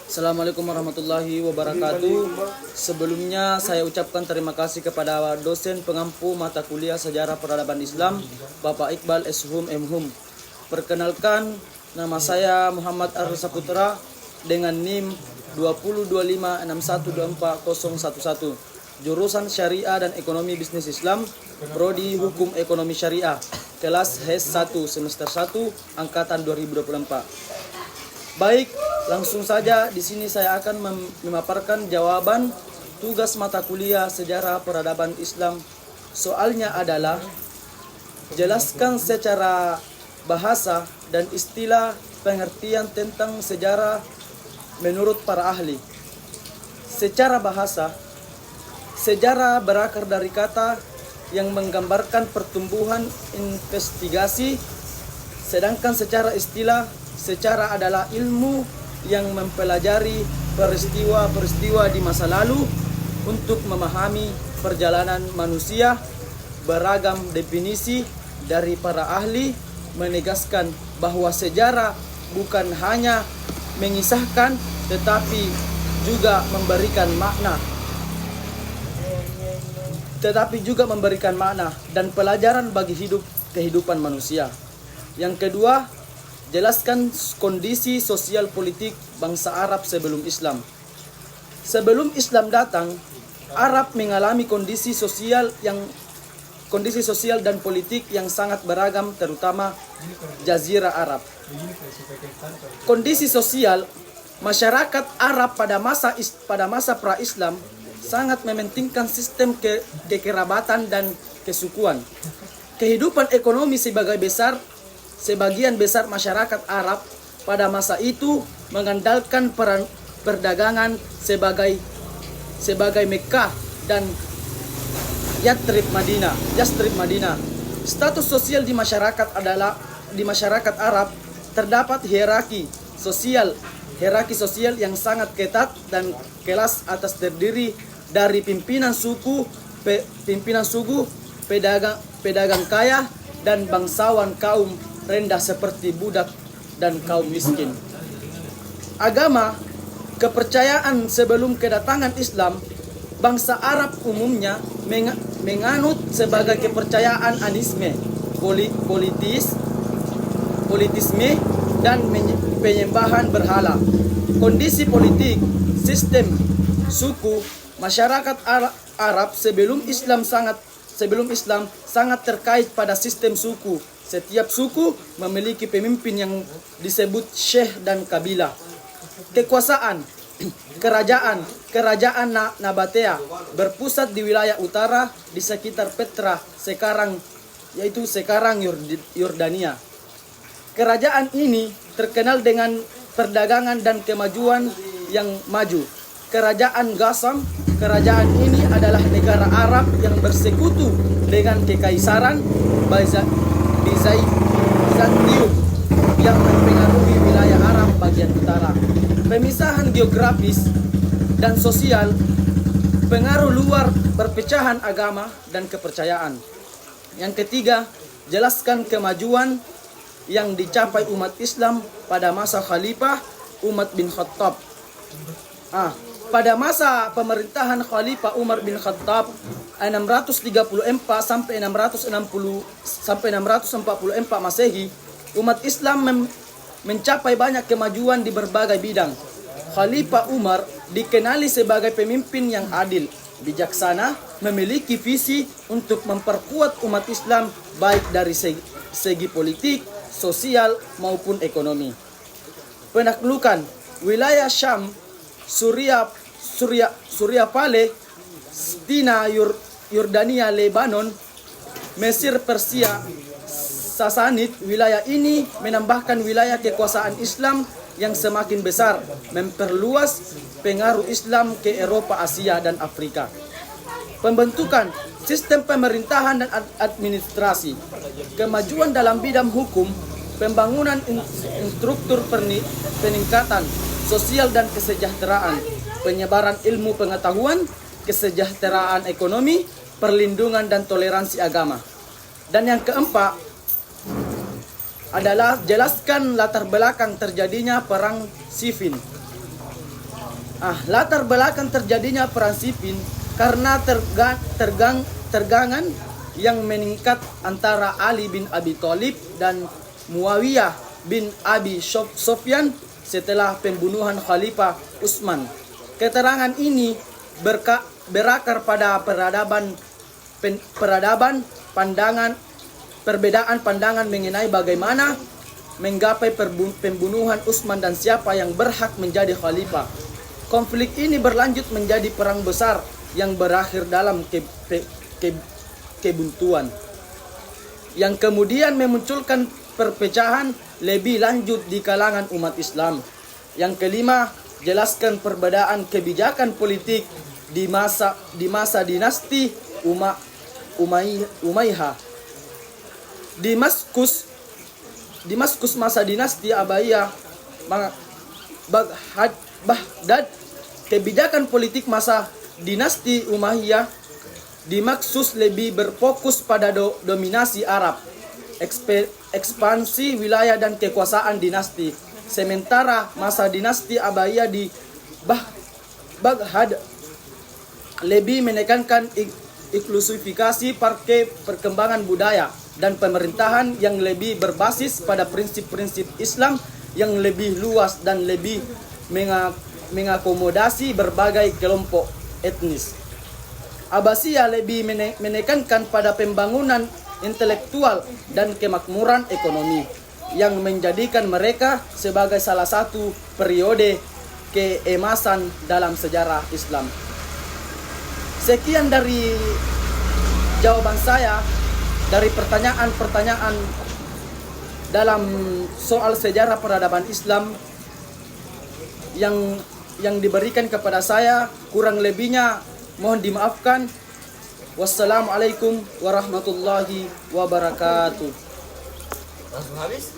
Assalamualaikum warahmatullahi wabarakatuh. Sebelumnya saya ucapkan terima kasih kepada dosen pengampu mata kuliah Sejarah Peradaban Islam, Bapak Iqbal S.Hum M.Hum. Perkenalkan, nama saya Muhammad Arul Saputra dengan NIM 20256124011. Jurusan Syariah dan Ekonomi Bisnis Islam, Prodi Hukum Ekonomi Syariah, kelas HES 1 semester 1 angkatan 2024. Baik, langsung saja di sini saya akan memaparkan jawaban tugas mata kuliah Sejarah Peradaban Islam. Soalnya adalah jelaskan secara bahasa dan istilah pengertian tentang sejarah menurut para ahli. Secara bahasa, sejarah berakar dari kata yang menggambarkan pertumbuhan investigasi, sedangkan secara istilah, sejarah adalah ilmu yang mempelajari peristiwa-peristiwa di masa lalu untuk memahami perjalanan manusia. Beragam definisi dari para ahli menegaskan bahwa sejarah bukan hanya mengisahkan tetapi juga memberikan makna dan pelajaran bagi kehidupan manusia. Yang kedua, jelaskan kondisi sosial politik bangsa Arab sebelum Islam. Sebelum Islam datang, Arab mengalami kondisi sosial dan politik yang sangat beragam, terutama Jazirah Arab. Kondisi sosial masyarakat Arab pada masa pra-Islam sangat mementingkan sistem kekerabatan dan kesukuan. Kehidupan ekonomi sebagian besar masyarakat Arab pada masa itu mengandalkan perdagangan sebagai Mekkah dan Yastrib Madinah. Status sosial di masyarakat Arab terdapat hierarki sosial yang sangat ketat, dan kelas atas terdiri dari pimpinan suku, pedagang kaya, dan bangsawan kaum rendah seperti budak dan kaum miskin. Agama, kepercayaan sebelum kedatangan Islam, bangsa Arab umumnya menganut sebagai kepercayaan anisme, politisme, dan penyembahan berhala. Kondisi politik, sistem, suku, masyarakat Arab sebelum Islam sangat terkait pada sistem suku. Setiap suku memiliki pemimpin yang disebut syekh dan kabilah. Kekuasaan, kerajaan Nabatea berpusat di wilayah utara di sekitar Petra sekarang Yordania. Kerajaan ini terkenal dengan perdagangan dan kemajuan yang maju. Kerajaan Ghassan, kerajaan ini adalah negara Arab yang bersekutu dengan Kekaisaran Bizantium yang mempengaruhi wilayah Arab bagian utara. Pemisahan geografis dan sosial, pengaruh luar, perpecahan agama dan kepercayaan. Yang ketiga, jelaskan kemajuan yang dicapai umat Islam pada masa Khalifah Umar bin Khattab. Pada masa pemerintahan Khalifah Umar bin Khattab 634 sampai 644 Masehi, umat Islam mencapai banyak kemajuan di berbagai bidang. Khalifah Umar dikenali sebagai pemimpin yang adil, bijaksana, memiliki visi untuk memperkuat umat Islam baik dari segi politik, sosial maupun ekonomi. Penaklukan wilayah Syam, Suria Palestina, Yordania, Lebanon, Mesir, Persia, Sasanid. Wilayah ini menambahkan wilayah kekuasaan Islam yang semakin besar, memperluas pengaruh Islam ke Eropa, Asia, dan Afrika. Pembentukan sistem pemerintahan dan administrasi, kemajuan dalam bidang hukum, pembangunan struktur peningkatan sosial dan kesejahteraan, penyebaran ilmu pengetahuan, kesejahteraan ekonomi, perlindungan dan toleransi agama. Dan yang keempat adalah jelaskan latar belakang terjadinya perang sifil. Latar belakang terjadinya perang sipil karena tergangan yang meningkat antara Ali bin Abi Thalib dan Muawiyah bin Abi Sufyan setelah pembunuhan Khalifah Utsman. Keterangan ini berakar pada perbedaan pandangan mengenai bagaimana menggapai pembunuhan Utsman dan siapa yang berhak menjadi khalifah. Konflik ini berlanjut menjadi perang besar yang berakhir dalam kebuntuan, yang kemudian memunculkan perpecahan lebih lanjut di kalangan umat Islam. Yang kelima, jelaskan perbedaan kebijakan politik di masa dinasti Umayyah. Damaskus masa dinasti Abbasiyah, Baghdad. Kebijakan politik masa dinasti Umayyah dimaksud lebih berfokus pada dominasi Arab, ekspansi wilayah dan kekuasaan dinasti. Sementara masa dinasti Abbasiyah di Baghdad lebih menekankan inklusifikasi, perkembangan budaya dan pemerintahan yang lebih berbasis pada prinsip-prinsip Islam yang lebih luas dan lebih mengakomodasi berbagai kelompok etnis. Abbasiyah lebih menekankan pada pembangunan intelektual dan kemakmuran ekonomi yang menjadikan mereka sebagai salah satu periode keemasan dalam sejarah Islam. Sekian dari jawaban saya dari pertanyaan-pertanyaan dalam soal sejarah peradaban Islam yang diberikan kepada saya. Kurang lebihnya mohon dimaafkan. Wassalamualaikum warahmatullahi wabarakatuh. Langsung habis?